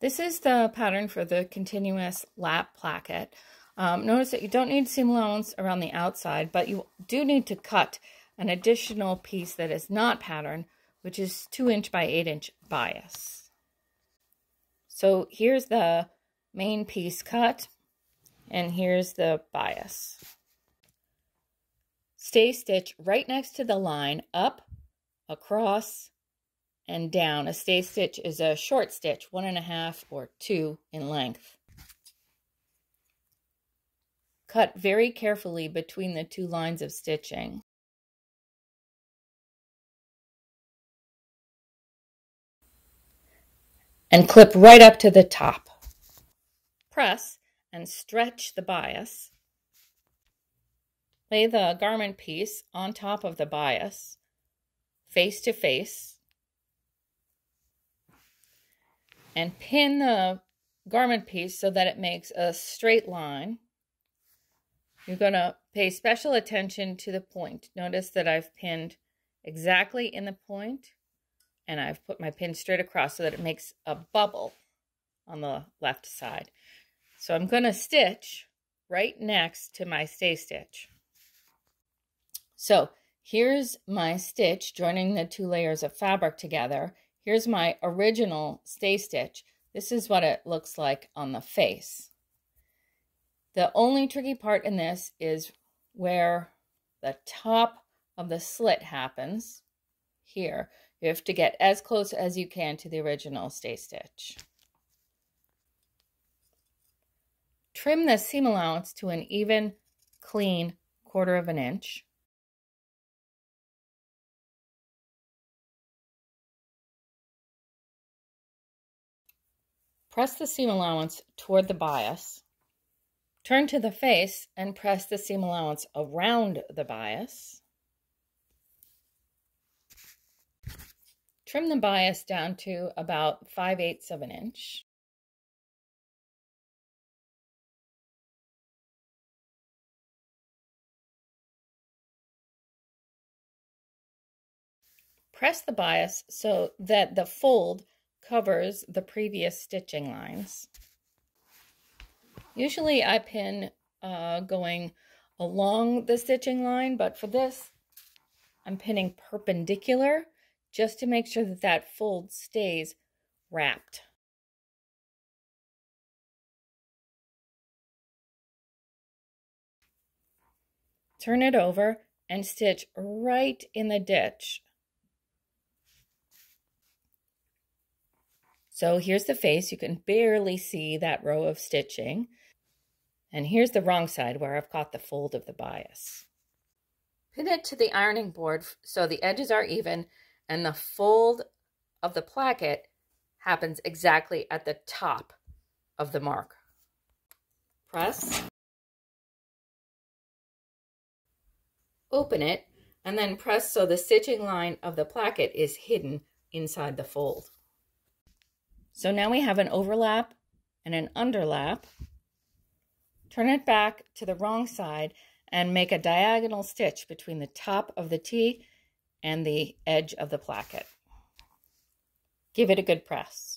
This is the pattern for the continuous lap placket. Notice that you don't need seam allowance around the outside, but you do need to cut an additional piece that is not pattern, which is 2" by 8" bias. So here's the main piece cut, and here's the bias. Stay stitch right next to the line, up, across, and down. A stay stitch is a short stitch, 1.5 or 2 in length. Cut very carefully between the two lines of stitching. And clip right up to the top. Press and stretch the bias. Lay the garment piece on top of the bias, face to face, and pin the garment piece so that it makes a straight line. You're going to pay special attention to the point. Notice that I've pinned exactly in the point, and I've put my pin straight across so that it makes a bubble on the left side. So I'm going to stitch right next to my stay stitch. So here's my stitch joining the two layers of fabric together. Here's my original stay stitch. This is what it looks like on the face. The only tricky part in this is where the top of the slit happens. Here, you have to get as close as you can to the original stay stitch. Trim the seam allowance to an even, clean 1/4 inch. Press the seam allowance toward the bias. Turn to the face and press the seam allowance around the bias. Trim the bias down to about 5/8 of an inch. Press the bias so that the fold covers the previous stitching lines. Usually I pin going along the stitching line, but for this I'm pinning perpendicular just to make sure that that fold stays wrapped. Turn it over and stitch right in the ditch. So here's the face. You can barely see that row of stitching. And here's the wrong side where I've got the fold of the bias. Pin it to the ironing board so the edges are even and the fold of the placket happens exactly at the top of the mark. Press. Open it and then press so the stitching line of the placket is hidden inside the fold. So now we have an overlap and an underlap. Turn it back to the wrong side and make a diagonal stitch between the top of the T and the edge of the placket. Give it a good press.